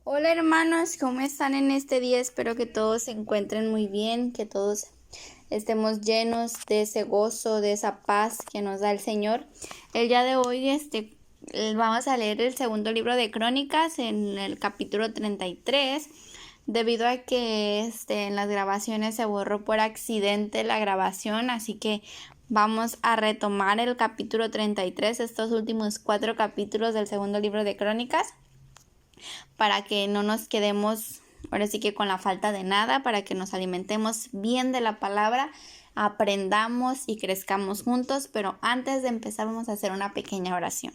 Hola hermanos, ¿cómo están en este día? Espero que todos se encuentren muy bien, que todos estemos llenos de ese gozo, de esa paz que nos da el Señor. El día de hoy vamos a leer el segundo libro de Crónicas en el capítulo 33, debido a que en las grabaciones se borró por accidente la grabación, así que vamos a retomar el capítulo 33, estos últimos 4 capítulos del segundo libro de Crónicas, para que no nos quedemos ahora sí que con la falta de nada, para que nos alimentemos bien de la palabra, aprendamos y crezcamos juntos. Pero antes de empezar vamos a hacer una pequeña oración.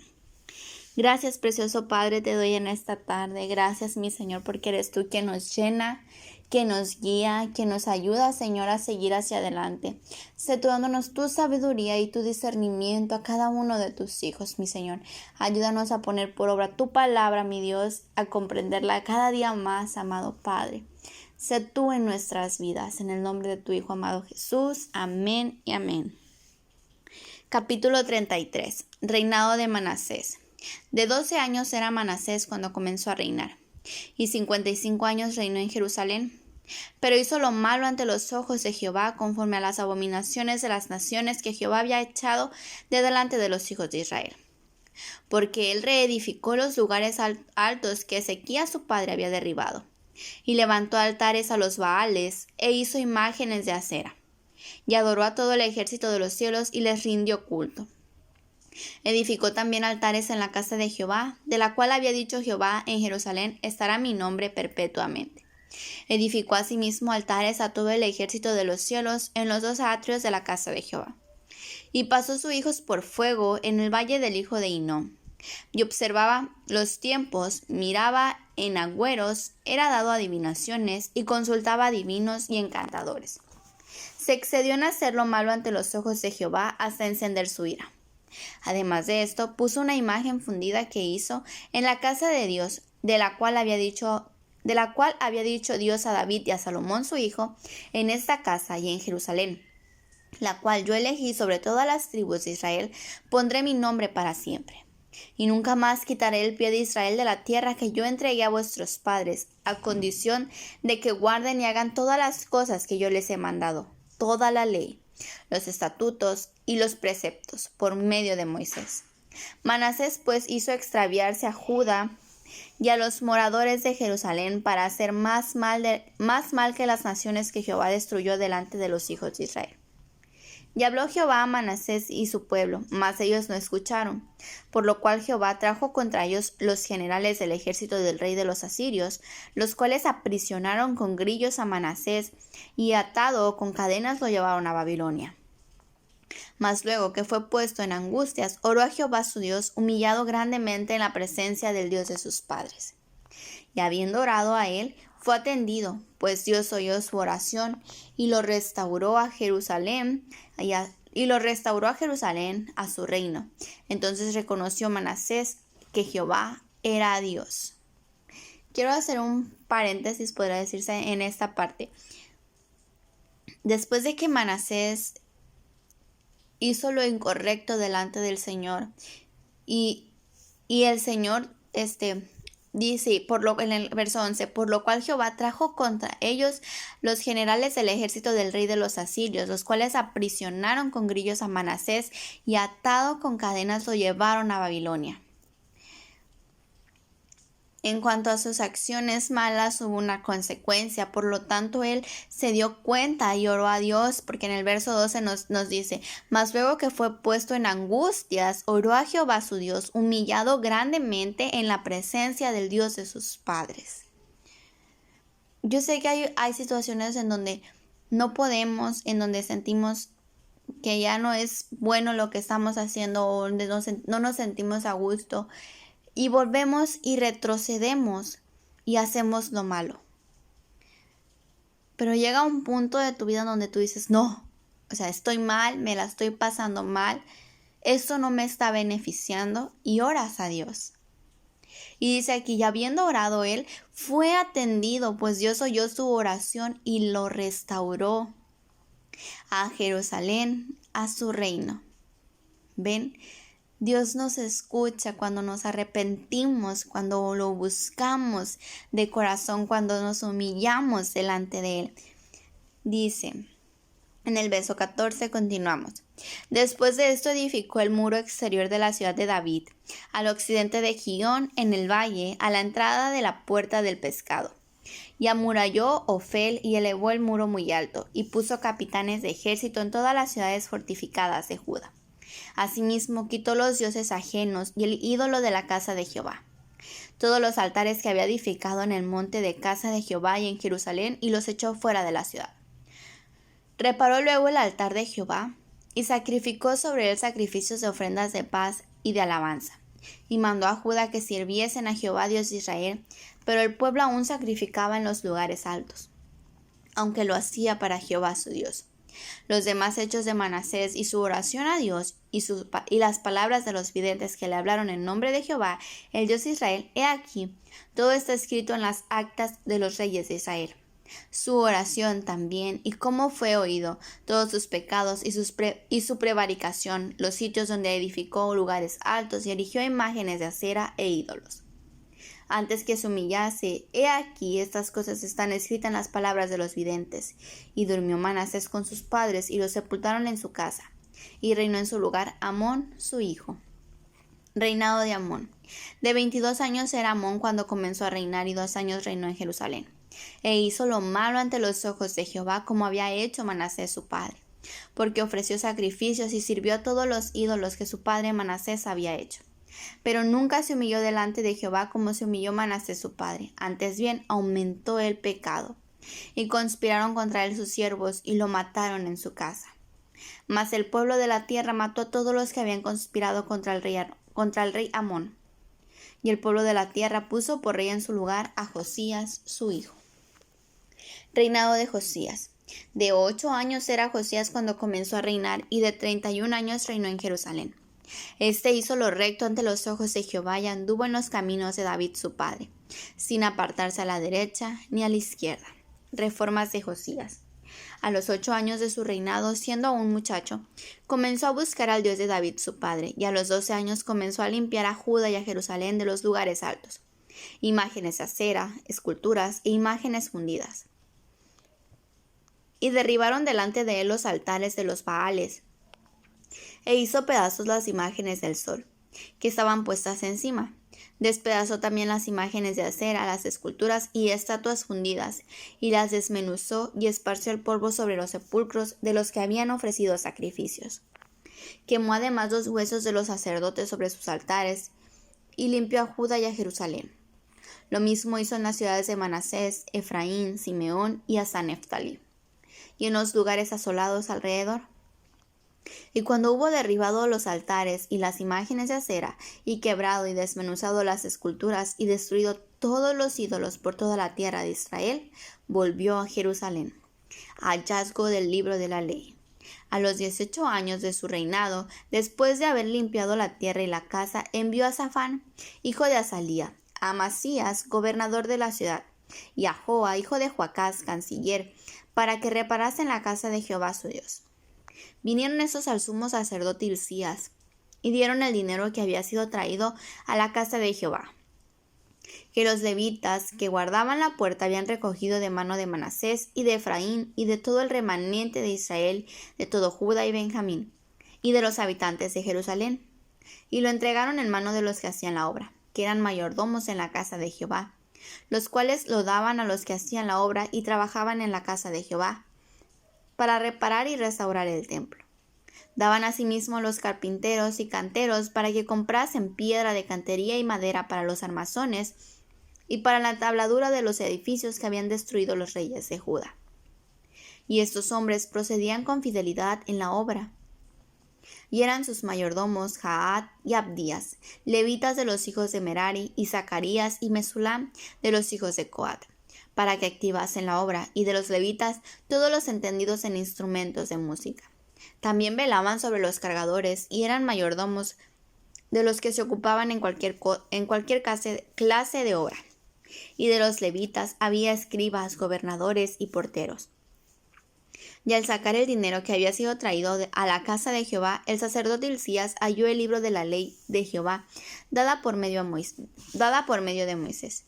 Gracias, precioso Padre, te doy en esta tarde. Gracias, mi Señor, porque eres tú quien nos llena, que nos guía, que nos ayuda, Señor, a seguir hacia adelante. Sé tú dándonos tu sabiduría y tu discernimiento a cada uno de tus hijos, mi Señor. Ayúdanos a poner por obra tu palabra, mi Dios, a comprenderla cada día más, amado Padre. Sé tú en nuestras vidas, en el nombre de tu Hijo amado Jesús. Amén y amén. Capítulo 33. Reinado de Manasés. De 12 años era Manasés cuando comenzó a reinar, y 55 años reinó en Jerusalén. Pero hizo lo malo ante los ojos de Jehová, conforme a las abominaciones de las naciones que Jehová había echado de delante de los hijos de Israel. Porque él reedificó los lugares altos que Ezequías su padre había derribado, y levantó altares a los Baales, e hizo imágenes de acera, y adoró a todo el ejército de los cielos, y les rindió culto. Edificó también altares en la casa de Jehová, de la cual había dicho Jehová: en Jerusalén estará mi nombre perpetuamente. Edificó asimismo altares a todo el ejército de los cielos en los 2 atrios de la casa de Jehová. Y pasó sus hijos por fuego en el valle del hijo de Hinnom. Y observaba los tiempos, miraba en agüeros, era dado a adivinaciones, y consultaba a divinos y encantadores. Se excedió en hacer lo malo ante los ojos de Jehová hasta encender su ira. Además de esto, puso una imagen fundida que hizo en la casa de Dios, de la cual había dicho Dios a David y a Salomón su hijo: en esta casa y en Jerusalén, la cual yo elegí sobre todas las tribus de Israel, pondré mi nombre para siempre. Y nunca más quitaré el pie de Israel de la tierra que yo entregué a vuestros padres, a condición de que guarden y hagan todas las cosas que yo les he mandado, toda la ley, los estatutos y los preceptos, por medio de Moisés. Manasés pues hizo extraviarse a Judá y a los moradores de Jerusalén, para hacer más mal que las naciones que Jehová destruyó delante de los hijos de Israel. Y habló Jehová a Manasés y su pueblo, mas ellos no escucharon, por lo cual Jehová trajo contra ellos los generales del ejército del rey de los asirios, los cuales aprisionaron con grillos a Manasés, y atado con cadenas lo llevaron a Babilonia. Mas luego que fue puesto en angustias, oró a Jehová su Dios, humillado grandemente en la presencia del Dios de sus padres. Y habiendo orado a él, fue atendido, pues Dios oyó su oración, y lo restauró a Jerusalén, a su reino. Entonces reconoció Manasés que Jehová era Dios. Quiero hacer un paréntesis, podría decirse, en esta parte. Después de que Manasés hizo lo incorrecto delante del Señor, y el Señor dice en el verso 11: por lo cual Jehová trajo contra ellos los generales del ejército del rey de los asirios, los cuales aprisionaron con grillos a Manasés, y atado con cadenas lo llevaron a Babilonia. En cuanto a sus acciones malas, hubo una consecuencia. Por lo tanto, él se dio cuenta y oró a Dios, porque en el verso 12 nos dice: mas luego que fue puesto en angustias, oró a Jehová su Dios, humillado grandemente en la presencia del Dios de sus padres. Yo sé que hay situaciones en donde no podemos, en donde sentimos que ya no es bueno lo que estamos haciendo, o donde no nos sentimos a gusto, y volvemos y retrocedemos y hacemos lo malo. Pero llega un punto de tu vida donde tú dices: no, estoy mal, me la estoy pasando mal, esto no me está beneficiando, y oras a Dios. Y dice aquí: y habiendo orado él, fue atendido, pues Dios oyó su oración y lo restauró a Jerusalén, a su reino. ¿Ven? Dios nos escucha cuando nos arrepentimos, cuando lo buscamos de corazón, cuando nos humillamos delante de Él. Dice, en el verso 14 continuamos. Después de esto edificó el muro exterior de la ciudad de David, al occidente de Gihón, en el valle, a la entrada de la puerta del pescado. Y amuralló Ofel y elevó el muro muy alto, y puso capitanes de ejército en todas las ciudades fortificadas de Judá. Asimismo quitó los dioses ajenos y el ídolo de la casa de Jehová, todos los altares que había edificado en el monte de casa de Jehová y en Jerusalén, y los echó fuera de la ciudad. Reparó luego el altar de Jehová, y sacrificó sobre él sacrificios de ofrendas de paz y de alabanza, y mandó a Judá que sirviesen a Jehová Dios de Israel, pero el pueblo aún sacrificaba en los lugares altos, aunque lo hacía para Jehová su Dios. Los demás hechos de Manasés y su oración a Dios y las palabras de los videntes que le hablaron en nombre de Jehová, el Dios de Israel, he aquí, todo está escrito en las actas de los reyes de Israel. Su oración también, y cómo fue oído, todos sus pecados y su prevaricación, los sitios donde edificó lugares altos y erigió imágenes de acera e ídolos. Antes que se humillase, he aquí estas cosas están escritas en las palabras de los videntes. Y durmió Manasés con sus padres, y lo sepultaron en su casa. Y reinó en su lugar Amón, su hijo. Reinado de Amón. De 22 años era Amón cuando comenzó a reinar, y 2 años reinó en Jerusalén. E hizo lo malo ante los ojos de Jehová, como había hecho Manasés su padre, porque ofreció sacrificios y sirvió a todos los ídolos que su padre Manasés había hecho. Pero nunca se humilló delante de Jehová como se humilló Manasés su padre. Antes bien, aumentó el pecado. Y conspiraron contra él sus siervos, y lo mataron en su casa. Mas el pueblo de la tierra mató a todos los que habían conspirado contra el rey Amón. Y el pueblo de la tierra puso por rey en su lugar a Josías su hijo. Reinado de Josías. De 8 años era Josías cuando comenzó a reinar, y de 31 años reinó en Jerusalén. Este hizo lo recto ante los ojos de Jehová, y anduvo en los caminos de David su padre, sin apartarse a la derecha ni a la izquierda. Reformas de Josías. A los 8 años de su reinado, siendo aún muchacho, comenzó a buscar al Dios de David su padre, y a los 12 años comenzó a limpiar a Judá y a Jerusalén de los lugares altos, imágenes de acera, esculturas e imágenes fundidas. Y derribaron delante de él los altares de los Baales, e hizo pedazos las imágenes del sol, que estaban puestas encima. Despedazó también las imágenes de acera, las esculturas y estatuas fundidas, y las desmenuzó y esparció el polvo sobre los sepulcros de los que habían ofrecido sacrificios. Quemó además los huesos de los sacerdotes sobre sus altares, y limpió a Judá y a Jerusalén. Lo mismo hizo en las ciudades de Manasés, Efraín, Simeón y hasta Neftalí, y en los lugares asolados alrededor. Y cuando hubo derribado los altares y las imágenes de acera, y quebrado y desmenuzado las esculturas, y destruido todos los ídolos por toda la tierra de Israel, volvió a Jerusalén. Hallazgo del libro de la ley. A los 18 años de su reinado, después de haber limpiado la tierra y la casa, envió a Safán, hijo de Azalía, a Amasías, gobernador de la ciudad, y a Joa, hijo de Joacás, canciller, para que reparasen la casa de Jehová su Dios. Vinieron estos al sumo sacerdote Hilcías, y dieron el dinero que había sido traído a la casa de Jehová, que los levitas que guardaban la puerta habían recogido de mano de Manasés y de Efraín y de todo el remanente de Israel, de todo Judá y Benjamín, y de los habitantes de Jerusalén, y lo entregaron en mano de los que hacían la obra, que eran mayordomos en la casa de Jehová, los cuales lo daban a los que hacían la obra y trabajaban en la casa de Jehová, para reparar y restaurar el templo. Daban asimismo los carpinteros y canteros para que comprasen piedra de cantería y madera para los armazones y para la tabladura de los edificios que habían destruido los reyes de Judá. Y estos hombres procedían con fidelidad en la obra. Y eran sus mayordomos Jaat y Abdías, levitas de los hijos de Merari, y Zacarías y Mesulam de los hijos de Coat, para que activasen la obra, y de los levitas todos los entendidos en instrumentos de música. También velaban sobre los cargadores, y eran mayordomos de los que se ocupaban en cualquier clase de obra. Y de los levitas había escribas, gobernadores y porteros. Y al sacar el dinero que había sido traído a la casa de Jehová, el sacerdote Hilcías halló el libro de la ley de Jehová, dada por medio de Moisés.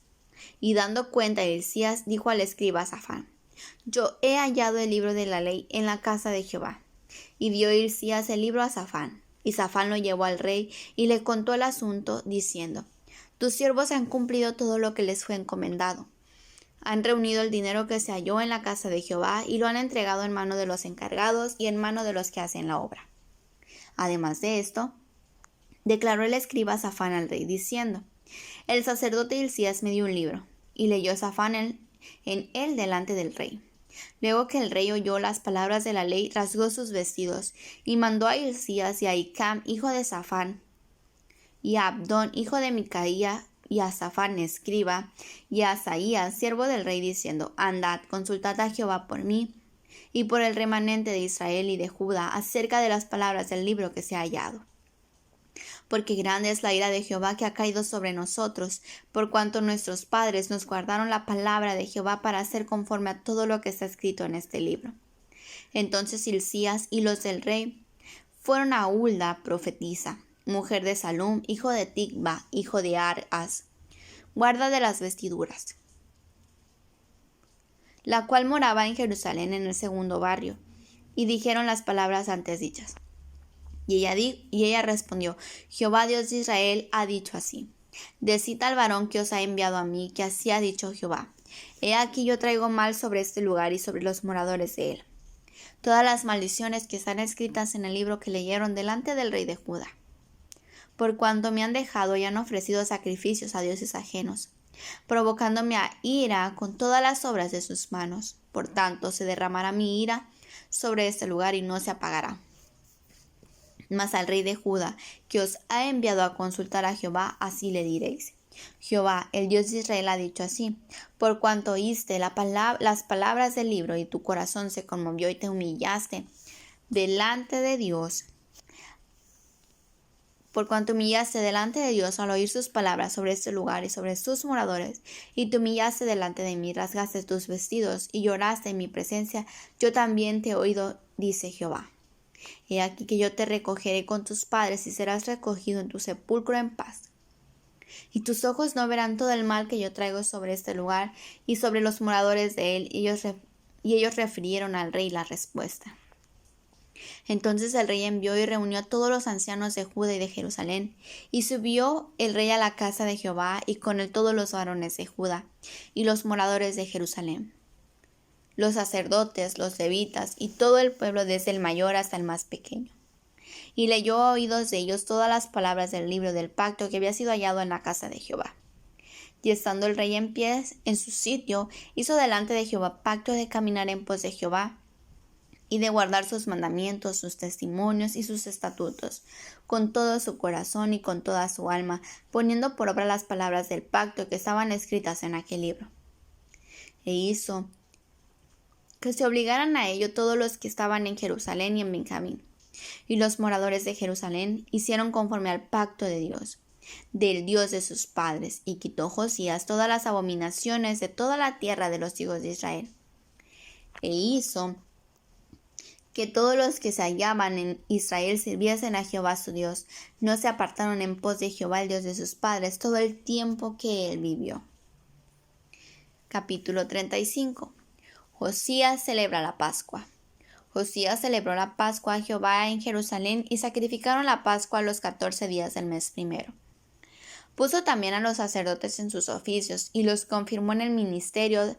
Y dando cuenta Hilcías, dijo al escriba Safán: Yo he hallado el libro de la ley en la casa de Jehová. Y dio Hilcías el libro a Safán. Y Safán lo llevó al rey y le contó el asunto, diciendo: Tus siervos han cumplido todo lo que les fue encomendado. Han reunido el dinero que se halló en la casa de Jehová y lo han entregado en mano de los encargados y en mano de los que hacen la obra. Además de esto, declaró el escriba Safán al rey, diciendo: El sacerdote Hilcías me dio un libro, y leyó Safán en él delante del rey. Luego que el rey oyó las palabras de la ley, rasgó sus vestidos, y mandó a Hilcías y a Hicam, hijo de Safán, y a Abdón, hijo de Micaía, y a Safán, escriba, y a Asaías, siervo del rey, diciendo: Andad, consultad a Jehová por mí, y por el remanente de Israel y de Judá, acerca de las palabras del libro que se ha hallado. Porque grande es la ira de Jehová que ha caído sobre nosotros, por cuanto nuestros padres nos guardaron la palabra de Jehová para hacer conforme a todo lo que está escrito en este libro. Entonces Hilcías y los del rey fueron a Hulda, profetisa, mujer de Salum, hijo de Ticva, hijo de Arhas, guarda de las vestiduras, la cual moraba en Jerusalén en el segundo barrio, y dijeron las palabras antes dichas. Y ella respondió: Jehová Dios de Israel ha dicho así: Decid al varón que os ha enviado a mí, que así ha dicho Jehová: He aquí yo traigo mal sobre este lugar y sobre los moradores de él, todas las maldiciones que están escritas en el libro que leyeron delante del rey de Judá. Por cuanto me han dejado y han ofrecido sacrificios a dioses ajenos, provocándome a ira con todas las obras de sus manos. Por tanto, se derramará mi ira sobre este lugar y no se apagará. Mas al rey de Judá, que os ha enviado a consultar a Jehová, así le diréis: Jehová, el Dios de Israel, ha dicho así: Por cuanto oíste las palabras del libro y tu corazón se conmovió y te humillaste delante de Dios, por cuanto humillaste delante de Dios al oír sus palabras sobre este lugar y sobre sus moradores, y te humillaste delante de mí, rasgaste tus vestidos y lloraste en mi presencia, yo también te he oído, dice Jehová. He aquí que yo te recogeré con tus padres y serás recogido en tu sepulcro en paz. Y tus ojos no verán todo el mal que yo traigo sobre este lugar y sobre los moradores de él. Y ellos refirieron al rey la respuesta. Entonces el rey envió y reunió a todos los ancianos de Judá y de Jerusalén, y subió el rey a la casa de Jehová, y con él todos los varones de Judá y los moradores de Jerusalén, los sacerdotes, los levitas y todo el pueblo, desde el mayor hasta el más pequeño. Y leyó a oídos de ellos todas las palabras del libro del pacto que había sido hallado en la casa de Jehová. Y estando el rey en pie en su sitio, hizo delante de Jehová pacto de caminar en pos de Jehová, y de guardar sus mandamientos, sus testimonios y sus estatutos, con todo su corazón y con toda su alma, poniendo por obra las palabras del pacto que estaban escritas en aquel libro. E hizo que se obligaran a ello todos los que estaban en Jerusalén y en Benjamín. Y los moradores de Jerusalén hicieron conforme al pacto de Dios, del Dios de sus padres, y quitó Josías todas las abominaciones de toda la tierra de los hijos de Israel. E hizo que todos los que se hallaban en Israel sirviesen a Jehová su Dios, no se apartaron en pos de Jehová el Dios de sus padres todo el tiempo que él vivió. Capítulo 35. Josías celebra la Pascua. Josías celebró la Pascua a Jehová en Jerusalén y sacrificaron la Pascua a los 14 días del mes primero. Puso también a los sacerdotes en sus oficios y los confirmó en el ministerio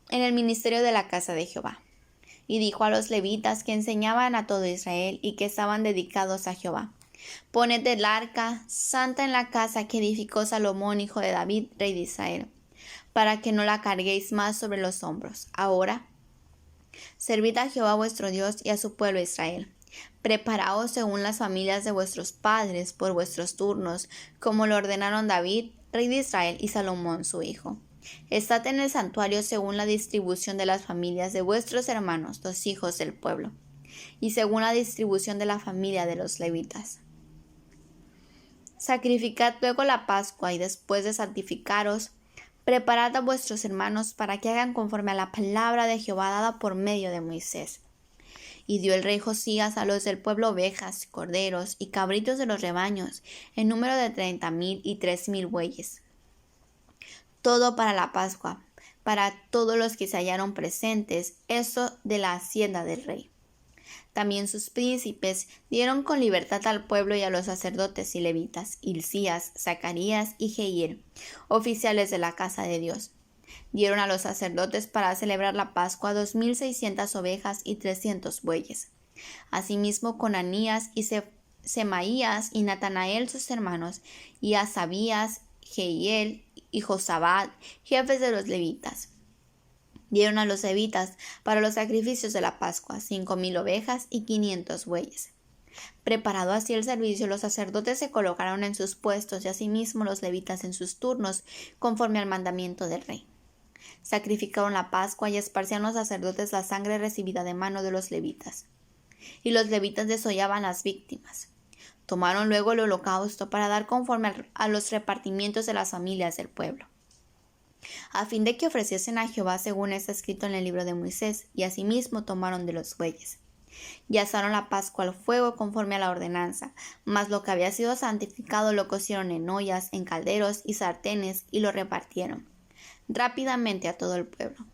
de la casa de Jehová. Y dijo a los levitas que enseñaban a todo Israel y que estaban dedicados a Jehová: Poned el arca santa en la casa que edificó Salomón, hijo de David, rey de Israel, para que no la carguéis más sobre los hombros. Ahora, servid a Jehová vuestro Dios y a su pueblo Israel. Preparaos según las familias de vuestros padres por vuestros turnos, como lo ordenaron David, rey de Israel, y Salomón su hijo. Estad en el santuario según la distribución de las familias de vuestros hermanos, los hijos del pueblo, y según la distribución de la familia de los levitas. Sacrificad luego la Pascua, y después de santificaros, Preparad a vuestros hermanos para que hagan conforme a la palabra de Jehová dada por medio de Moisés. Y dio el rey Josías a los del pueblo ovejas, corderos y cabritos de los rebaños, en número de 30,000 y 3,000 bueyes. Todo para la Pascua, para todos los que se hallaron presentes, eso de la hacienda del rey. También sus príncipes dieron con libertad al pueblo y a los sacerdotes y levitas, Hilcías, Zacarías y Jehiel, oficiales de la casa de Dios. Dieron a los sacerdotes para celebrar la Pascua 2,600 ovejas y 300 bueyes. Asimismo Conanías y Semaías y Natanael sus hermanos, y Asabías, Jehiel y Josabad, jefes de los levitas. Dieron a los levitas para los sacrificios de la Pascua 5,000 ovejas y 500 bueyes. Preparado así el servicio, los sacerdotes se colocaron en sus puestos y asimismo los levitas en sus turnos, conforme al mandamiento del rey. Sacrificaron la Pascua y esparcían los sacerdotes la sangre recibida de mano de los levitas. Y los levitas desollaban las víctimas. Tomaron luego el holocausto para dar conforme a los repartimientos de las familias del pueblo, a fin de que ofreciesen a Jehová según está escrito en el libro de Moisés, y asimismo tomaron de los bueyes. Y asaron la Pascua al fuego conforme a la ordenanza, mas lo que había sido santificado lo cocieron en ollas, en calderos y sartenes, y lo repartieron rápidamente a todo el pueblo.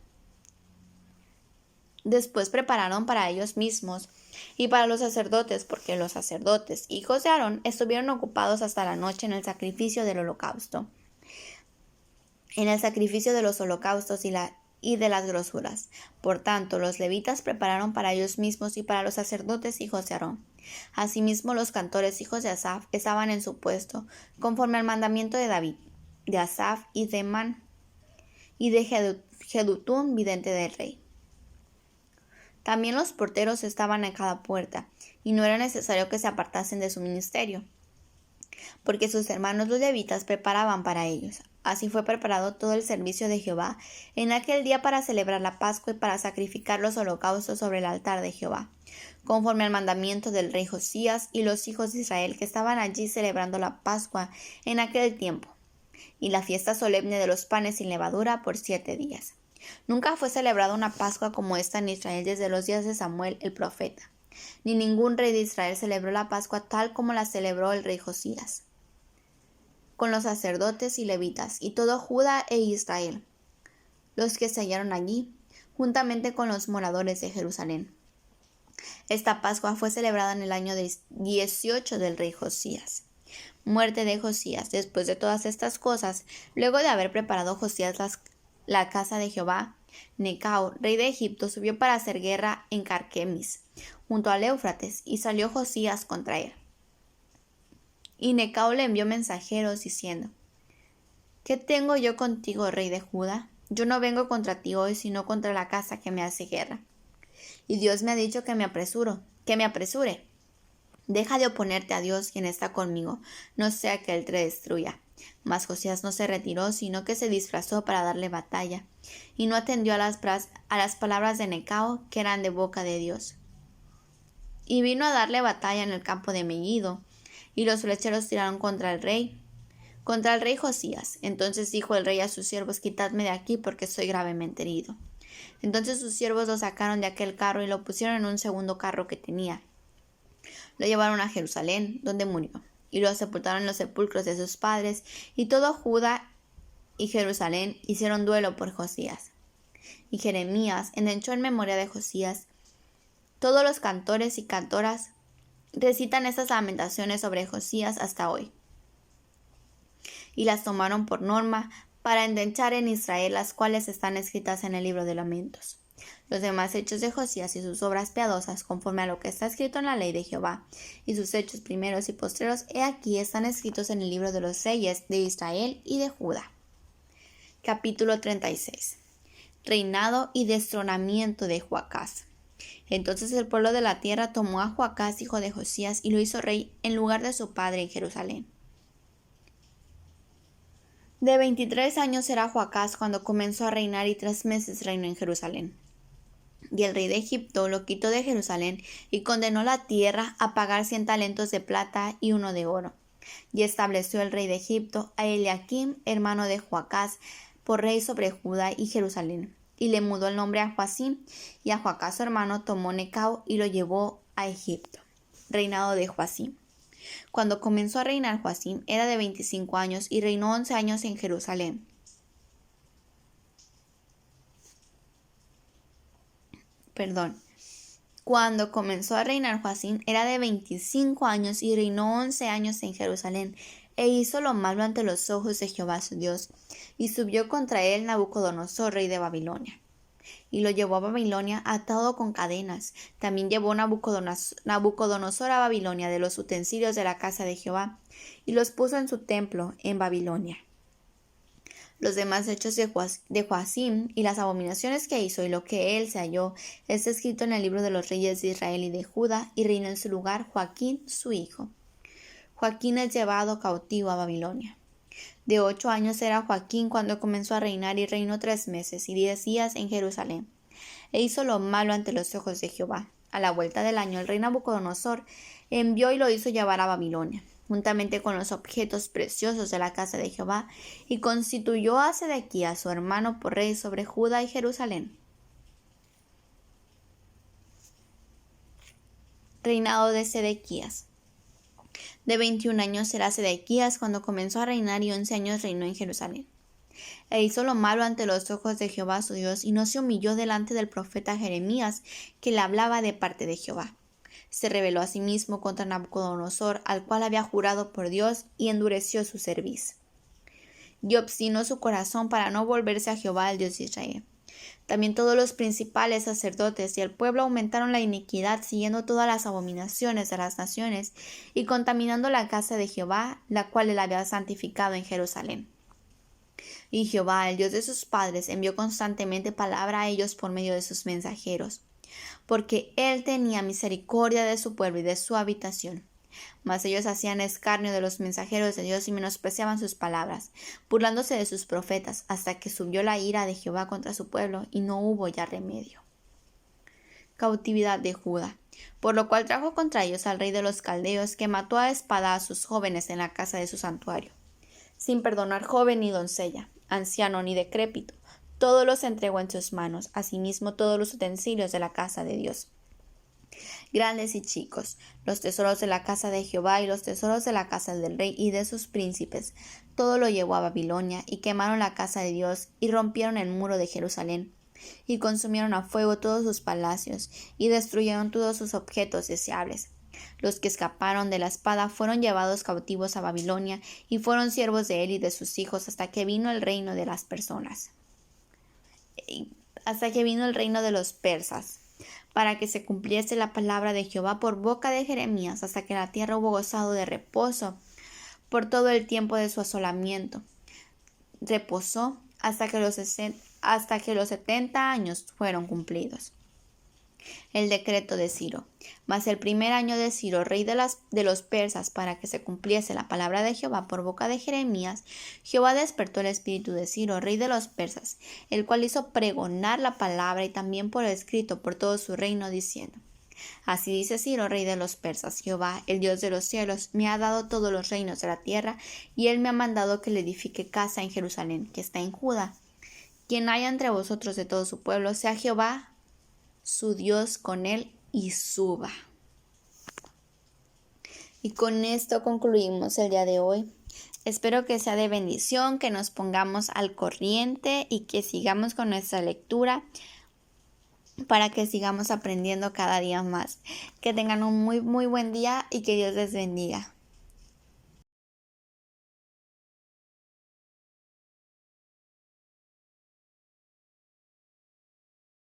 Después prepararon para ellos mismos y para los sacerdotes, porque los sacerdotes, hijos de Aarón, estuvieron ocupados hasta la noche en el sacrificio del holocausto, en el sacrificio de los holocaustos y de las grosuras. Por tanto, los levitas prepararon para ellos mismos y para los sacerdotes, hijos de Aarón. Asimismo, los cantores, hijos de Asaf, estaban en su puesto, conforme al mandamiento de David, de Asaf y de Emán, y de Jedutún, vidente del rey. También los porteros estaban en cada puerta, y no era necesario que se apartasen de su ministerio, porque sus hermanos los levitas preparaban para ellos. Así fue preparado todo el servicio de Jehová en aquel día para celebrar la Pascua y para sacrificar los holocaustos sobre el altar de Jehová, conforme al mandamiento del rey Josías y los hijos de Israel que estaban allí celebrando la Pascua en aquel tiempo, y la fiesta solemne de los panes sin levadura por 7 días. Nunca fue celebrada una Pascua como esta en Israel desde los días de Samuel el profeta, ni ningún rey de Israel celebró la Pascua tal como la celebró el rey Josías, con los sacerdotes y levitas, y todo Judá e Israel, los que se hallaron allí, juntamente con los moradores de Jerusalén. Esta Pascua fue celebrada en el año 18 del rey Josías. Muerte de Josías. Después de todas estas cosas, luego de haber preparado Josías la casa de Jehová, Necao, rey de Egipto, subió para hacer guerra en Carquemis, junto al Éufrates, y salió Josías contra él. Y Necao le envió mensajeros diciendo: ¿Qué tengo yo contigo, rey de Judá? Yo no vengo contra ti hoy, sino contra la casa que me hace guerra. Y Dios me ha dicho que me apresure. Deja de oponerte a Dios, quien está conmigo, no sea que él te destruya. Mas Josías no se retiró, sino que se disfrazó para darle batalla, y no atendió a las palabras de Necao, que eran de boca de Dios. Y vino a darle batalla en el campo de Megiddo, y los flecheros tiraron contra el rey Josías. Entonces dijo el rey a sus siervos: Quitadme de aquí, porque estoy gravemente herido. Entonces sus siervos lo sacaron de aquel carro y lo pusieron en un segundo carro que tenía. Lo llevaron a Jerusalén, donde murió, y lo sepultaron en los sepulcros de sus padres, y todo Judá y Jerusalén hicieron duelo por Josías. Y Jeremías enhenchó en memoria de Josías. Todos los cantores y cantoras recitan estas lamentaciones sobre Josías hasta hoy, y las tomaron por norma para endenchar en Israel, las cuales están escritas en el libro de lamentos. Los demás hechos de Josías y sus obras piadosas, conforme a lo que está escrito en la ley de Jehová, y sus hechos primeros y postreros, he aquí están escritos en el libro de los reyes de Israel y de Judá. Capítulo 36. Reinado y destronamiento de Joacás. Entonces el pueblo de la tierra tomó a Joacás, hijo de Josías, y lo hizo rey en lugar de su padre en Jerusalén. De 23 años era Joacás cuando comenzó a reinar, y 3 meses reinó en Jerusalén. Y el rey de Egipto lo quitó de Jerusalén y condenó la tierra a pagar 100 talentos de plata y 1 de oro. Y estableció el rey de Egipto a Eliakim, hermano de Joacás, por rey sobre Judá y Jerusalén. Y le mudó el nombre a Joacim, y a Joacás su hermano tomó Necao y lo llevó a Egipto. Reinado de Joacim. Cuando comenzó a reinar Joacim era de 25 años y reinó 11 años en Jerusalén. Cuando comenzó a reinar Joacim era de 25 años y reinó 11 años en Jerusalén, e hizo lo malo ante los ojos de Jehová su Dios, y subió contra él Nabucodonosor, rey de Babilonia, y lo llevó a Babilonia atado con cadenas. También llevó Nabucodonosor a Babilonia de los utensilios de la casa de Jehová, y los puso en su templo en Babilonia. Los demás hechos de Joacim y las abominaciones que hizo y lo que él se halló, está escrito en el libro de los reyes de Israel y de Judá, y reinó en su lugar Joaquín su hijo. Joaquín es llevado cautivo a Babilonia. De 8 años era Joaquín cuando comenzó a reinar, y reinó 3 meses y 10 días en Jerusalén, e hizo lo malo ante los ojos de Jehová. A la vuelta del año el rey Nabucodonosor envió y lo hizo llevar a Babilonia, juntamente con los objetos preciosos de la casa de Jehová, y constituyó a Sedequías su hermano por rey sobre Judá y Jerusalén. Reinado de Sedequías. De 21 años era Sedequías cuando comenzó a reinar, y 11 años reinó en Jerusalén. E hizo lo malo ante los ojos de Jehová su Dios, y no se humilló delante del profeta Jeremías, que le hablaba de parte de Jehová. Se rebeló a sí mismo contra Nabucodonosor, al cual había jurado por Dios, y endureció su cerviz. Y obstinó su corazón para no volverse a Jehová, el Dios de Israel. También todos los principales sacerdotes y el pueblo aumentaron la iniquidad, siguiendo todas las abominaciones de las naciones, y contaminando la casa de Jehová, la cual él había santificado en Jerusalén. Y Jehová, el Dios de sus padres, envió constantemente palabra a ellos por medio de sus mensajeros, porque él tenía misericordia de su pueblo y de su habitación. Mas ellos hacían escarnio de los mensajeros de Dios y menospreciaban sus palabras, burlándose de sus profetas, hasta que subió la ira de Jehová contra su pueblo, y no hubo ya remedio. Cautividad de Judá. Por lo cual trajo contra ellos al rey de los caldeos, que mató a espada a sus jóvenes en la casa de su santuario, sin perdonar joven ni doncella, anciano ni decrépito. Todos los entregó en sus manos, asimismo todos los utensilios de la casa de Dios, grandes y chicos, los tesoros de la casa de Jehová y los tesoros de la casa del rey y de sus príncipes. Todo lo llevó a Babilonia, y quemaron la casa de Dios, y rompieron el muro de Jerusalén, y consumieron a fuego todos sus palacios, y destruyeron todos sus objetos deseables. Los que escaparon de la espada fueron llevados cautivos a Babilonia, y fueron siervos de él y de sus hijos hasta que vino el reino de las personas. Hasta que vino el reino de los persas, para que se cumpliese la palabra de Jehová por boca de Jeremías, hasta que la tierra hubo gozado de reposo por todo el tiempo de su asolamiento. Reposó hasta que los 70 años fueron cumplidos. El decreto de Ciro. Mas el primer año de Ciro, rey de los persas, para que se cumpliese la palabra de Jehová por boca de Jeremías, Jehová despertó el espíritu de Ciro, rey de los persas, el cual hizo pregonar la palabra y también por escrito por todo su reino, diciendo: Así dice Ciro, rey de los persas: Jehová, el Dios de los cielos, me ha dado todos los reinos de la tierra, y él me ha mandado que le edifique casa en Jerusalén, que está en Judá. Quien haya entre vosotros de todo su pueblo, sea Jehová su Dios con él, y suba. Y con esto concluimos el día de hoy. Espero que sea de bendición, que nos pongamos al corriente y que sigamos con nuestra lectura para que sigamos aprendiendo cada día más. Que tengan un muy buen día y que Dios les bendiga.